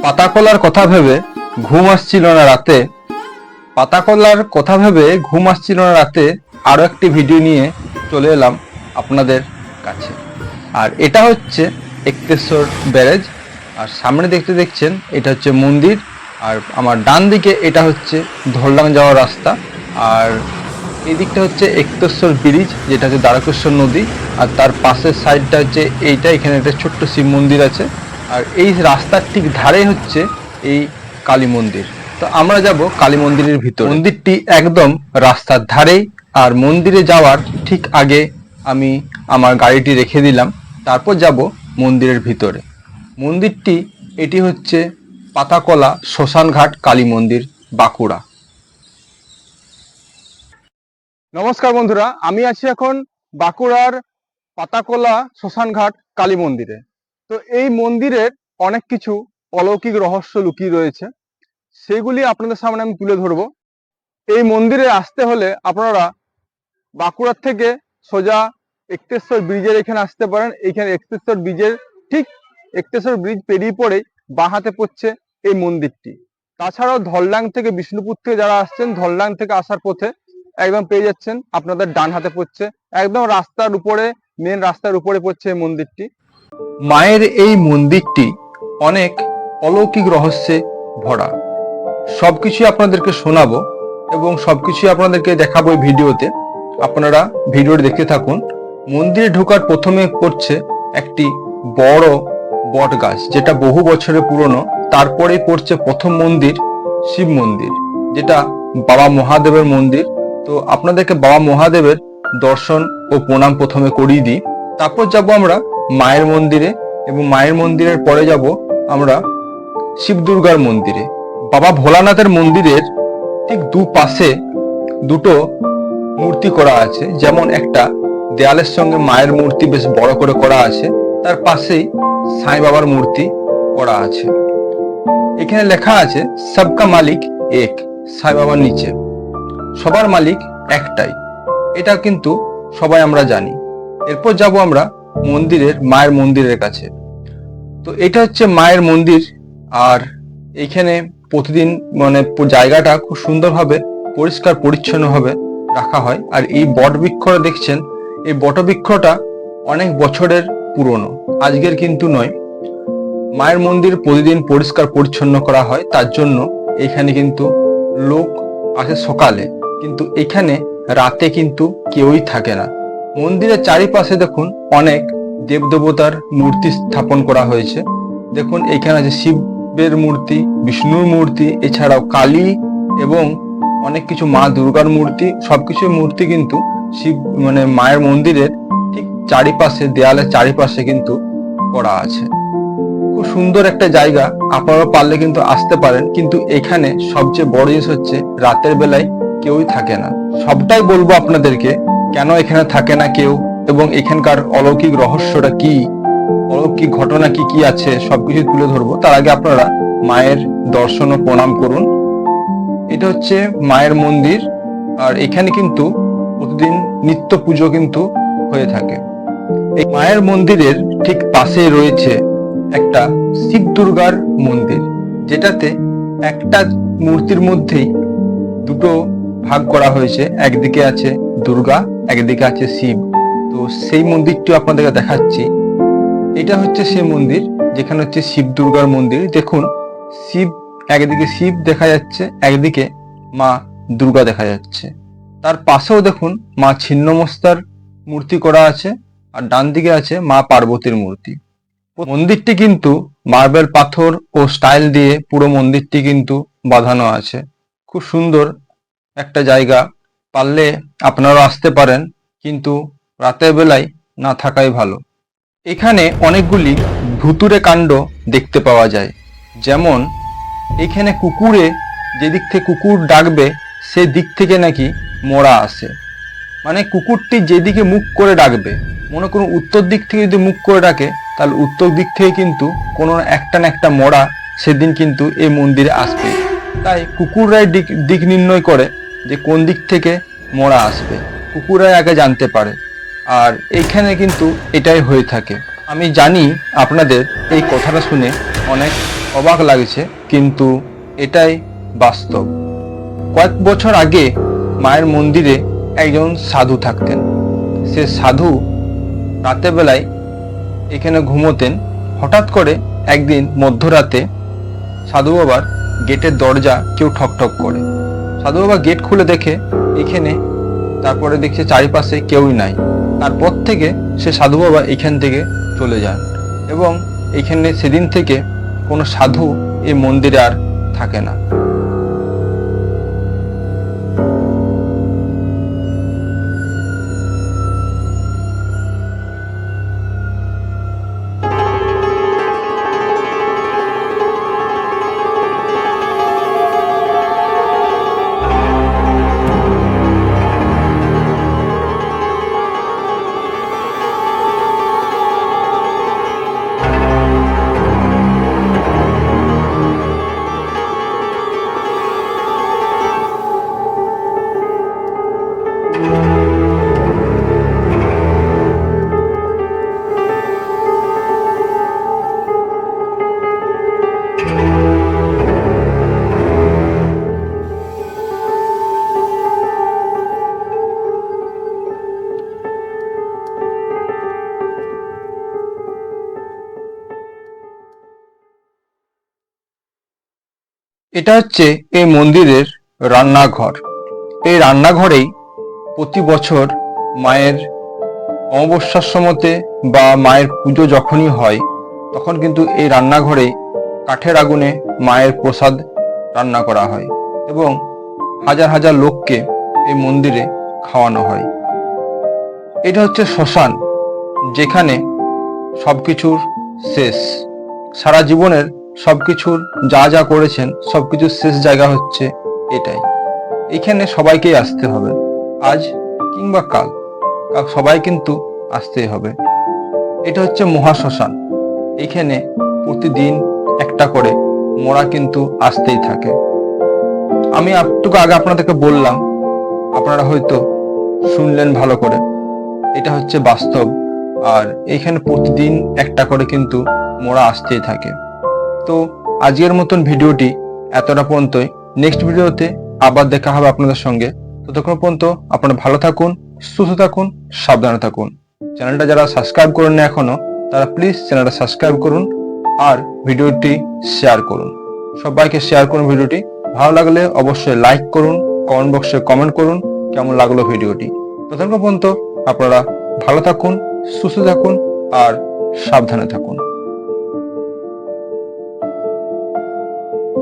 পাতাকলার কথা ভেবে ঘুম আসছিল না রাতে। পাতাকলার কথা ভেবে ঘুম আসছিল না রাতে আরো একটি ভিডিও নিয়ে চলে এলাম আপনাদের কাছে। আর এটা হচ্ছে এক্তেশ্বর ব্যারেজ। আর সামনে দেখছেন এটা হচ্ছে মন্দির। আর আমার ডান দিকে এটা হচ্ছে ধরলাং যাওয়ার রাস্তা। আর এই দিকটা হচ্ছে এক্তেশ্বর ব্রিজ, যেটা হচ্ছে দ্বারকেশ্বর নদী। আর তার পাশের সাইডটা হচ্ছে এইটা, এখানে একটা ছোট্ট শিব মন্দির আছে। আর এই রাস্তার ঠিক ধারে হচ্ছে এই কালী মন্দির। তো আমরা যাব কালী মন্দিরের ভিতর। মন্দিরটি একদম রাস্তার ধারেই। আর মন্দিরে যাওয়ার ঠিক আগে আমি আমার গাড়িটি রেখে দিলাম, তারপর যাব মন্দিরের ভিতরে। মন্দিরটি এটি হচ্ছে পাতাকলা শ্মশানঘাট কালী মন্দির, বাঁকুড়া। নমস্কার বন্ধুরা, আমি আছি এখন বাঁকুড়ার পাতাকলা শ্মশানঘাট কালী মন্দিরে। তো এই মন্দিরের অনেক কিছু অলৌকিক রহস্য লুকিয়ে রয়েছে, সেগুলি আপনাদের সামনে আমি তুলে ধরবো। এই মন্দিরে আসতে হলে আপনারা বাঁকুড়ার থেকে সোজা এক্তেশ্বর ব্রিজের এখানে আসতে পারেন। এইখানে এক্তেশ্বর ব্রিজের ঠিক এক্তেশ্বর ব্রিজ পেরিয়ে পড়ে বাঁ হাতে পড়ছে এই মন্দিরটি। তাছাড়াও ধরলাং থেকে, বিষ্ণুপুর থেকে যারা আসছেন, ধরলাং থেকে আসার পথে একদম পেয়ে যাচ্ছেন, আপনাদের ডান হাতে পড়ছে, একদম রাস্তার উপরে, মেন রাস্তার উপরে পড়ছে এই মন্দিরটি। মায়ের এই মন্দিরটি অনেক অলৌকিক রহস্যে ভরা। সবকিছু আপনাদেরকে শোনাবো এবং সবকিছু আপনাদেরকে দেখাবো এই ভিডিওতে। আপনারা ভিডিওটি দেখতে থাকুন। মন্দিরে ঢোকার প্রথমে পড়ছে একটি বড় বট গাছ, যেটা বহু বছরের পুরনো। তারপরেই পড়ছে প্রথম মন্দির, শিব মন্দির, যেটা বাবা মহাদেবের মন্দির। তো আপনাদেরকে বাবা মহাদেবের দর্শন ও প্রণাম প্রথমে করিয়ে দিই, তারপর যাব আমরা মায়ের মন্দিরে, এবং মায়ের মন্দিরের পরে যাব আমরা শিব দুর্গার মন্দিরে। বাবা ভোলানাথের মন্দিরের ঠিক দুপাশে দুটো মূর্তি করা আছে, যেমন একটা দেয়ালের সঙ্গে মায়ের মূর্তি বেশ বড় করে করা আছে, তার পাশেই সাই বাবার মূর্তি করা আছে। এখানে লেখা আছে সবকা মালিক এক, সাই বাবার নিচে সবার মালিক একটাই। এটা কিন্তু সবাই আমরা জানি। এরপর যাব আমরা মন্দিরের, মায়ের মন্দিরের কাছে। তো এটা হচ্ছে মায়ের মন্দির। আর এইখানে প্রতিদিন জায়গাটা খুব সুন্দরভাবে পরিষ্কার পরিচ্ছন্নভাবে রাখা হয়। আর এই বট বৃক্ষটা দেখছেন, এই বটবৃক্ষটা অনেক বছরের পুরনো, আজকের কিন্তু নয়। মায়ের মন্দির প্রতিদিন পরিষ্কার পরিচ্ছন্ন করা হয়, তার জন্য এখানে কিন্তু লোক আসে সকালে, কিন্তু এখানে রাতে কিন্তু কেউই থাকে না। মন্দিরের চারিপাশে দেখুন অনেক দেবদেবতার মূর্তি স্থাপন করা হয়েছে। দেখুন এখানে আছে শিবের মূর্তি, বিষ্ণুর মূর্তি, এছাড়াও কালী এবং অনেক কিছু মা দুর্গার মূর্তি। সবকিছু মূর্তি কিন্তু শিব মায়ের মন্দিরের ঠিক চারিপাশে, দেয়ালের চারিপাশে কিন্তু করা আছে। খুব সুন্দর একটা জায়গা, আপনারা পারলে কিন্তু আসতে পারেন। কিন্তু এখানে সবচেয়ে বড় জিনিস হচ্ছে রাতের বেলায় কেউই থাকে না। সবটাই বলবো আপনাদেরকে, কেন এখানে থাকে না কেউ এবং এখানকার অলৌকিক রহস্যটা কি, অলৌকিক ঘটনা কি কি আছে, সবকিছু তুলে ধরবো। তার আগে আপনারা মায়ের দর্শন ও প্রণাম করুন। এটা হচ্ছে মায়ের মন্দির। আর এখানে কিন্তু প্রতিদিন নিত্য পুজো কিন্তু হয়ে থাকে। এই মায়ের মন্দিরের ঠিক পাশে রয়েছে একটা শিব দুর্গার মন্দির, যেটাতে একটা মূর্তির মধ্যেই দুটো ভাগ করা হয়েছে, একদিকে আছে দুর্গা, একদিকে আছে শিব। তো সেই মন্দিরটি আপনাদেরকে দেখাচ্ছি। এটা হচ্ছে সেই মন্দির যেখানে হচ্ছে শিব দুর্গার মন্দির। দেখুন শিব, একদিকে শিব দেখা যাচ্ছে, একদিকে মা দুর্গা দেখা যাচ্ছে। তার পাশেও দেখুন মা ছিন্নমস্তার মূর্তি করা আছে, আর ডান দিকে আছে মা পার্বতীর মূর্তি। মন্দিরটি কিন্তু মার্বেল পাথর ও স্টাইল দিয়ে পুরো মন্দিরটি কিন্তু বাঁধানো আছে। খুব সুন্দর একটা জায়গা, পারলে আপনারা আসতে পারেন, কিন্তু রাতের বেলায় না থাকাই ভালো। এখানে অনেকগুলি ভুতুড়ে কাণ্ড দেখতে পাওয়া যায়। যেমন এখানে কুকুরে, যেদিক থেকে কুকুর ডাকবে সেই দিক থেকে নাকি মরা আসে। কুকুরটি যেদিকে মুখ করে ডাকবে, মনে করুন উত্তর দিক থেকে যদি মুখ করে ডাকে, তাহলে উত্তর দিক থেকে কিন্তু কোনো একটা না একটা মরা সেদিন কিন্তু এই মন্দিরে আসবে। তাই কুকুররাই দিক নির্ণয় করে যে কোন দিক থেকে মরা আসবে, কুকুররাই আগে জানতে পারে। আর এইখানে কিন্তু এটাই হয়ে থাকে। আমি জানি আপনাদের এই কথাটা শুনে অনেক অবাক লাগছে, কিন্তু এটাই বাস্তব। কয়েক বছর আগে মায়ের মন্দিরে একজন সাধু থাকতেন। সে সাধু রাতের বেলায় এখানে ঘুমোতেন। হঠাৎ করে একদিন মধ্যরাতে সাধু বাবার গেটের দরজা কেউ ঠকঠক করে। সাধু বাবা গেট খুলে দেখে এখানে, তারপরে দেখছে চারিপাশে কেউই নাই। তারপর থেকে সে সাধু বাবা এখান থেকে চলে যান এবং এখানে সেদিন থেকে কোনো সাধু এই মন্দিরে আর থাকে না। এটা হচ্ছে এই মন্দিরের রান্নাঘর। এই রান্নাঘরেই প্রতি বছর মায়ের অমাবস্যার সময়তে বা মায়ের পুজো যখনই হয়, তখন কিন্তু এই রান্নাঘরে কাঠের আগুনে মায়ের প্রসাদ রান্না করা হয় এবং হাজার হাজার লোককে এই মন্দিরে খাওয়ানো হয়। এটা হচ্ছে শ্মশান, যেখানে সবকিছুর শেষ। সারা জীবনের সবকিছুর যা যা করেছেন সবকিছুর শেষ জায়গা হচ্ছে এটাই। এখানে সবাইকেই আসতে হবে, আজ কিংবা কাল সবাই কিন্তু আসতেই হবে। এটা হচ্ছে মহাশ্মশান। এখানে প্রতিদিন একটা করে মরা কিন্তু আসতেই থাকে। আমি একটু আগে আপনাদেরকে বললাম, আপনারা হয়তো শুনলেন ভালো করে। এটা হচ্ছে বাস্তব, আর এখানে প্রতিদিন একটা করে কিন্তু মরা আসতেই থাকে। তো আজকের মতন ভিডিওটি এতটা পর্যন্তই। নেক্সট ভিডিওতে আবার দেখা হবে আপনাদের সঙ্গে। ততক্ষণ পর্যন্ত আপনারা ভালো থাকুন, সুস্থ থাকুন, সাবধানে থাকুন। চ্যানেলটা যারা সাবস্ক্রাইব করেন না এখনো, তারা প্লিজ চ্যানেলটা সাবস্ক্রাইব করুন আর ভিডিওটি শেয়ার করুন। সবাইকে শেয়ার করুন ভিডিওটি। ভালো লাগলে অবশ্যই লাইক করুন, কমেন্ট বক্সে কমেন্ট করুন কেমন লাগলো ভিডিওটি। ততক্ষণ পর্যন্ত আপনারা ভালো থাকুন, সুস্থ থাকুন আর সাবধানে থাকুন।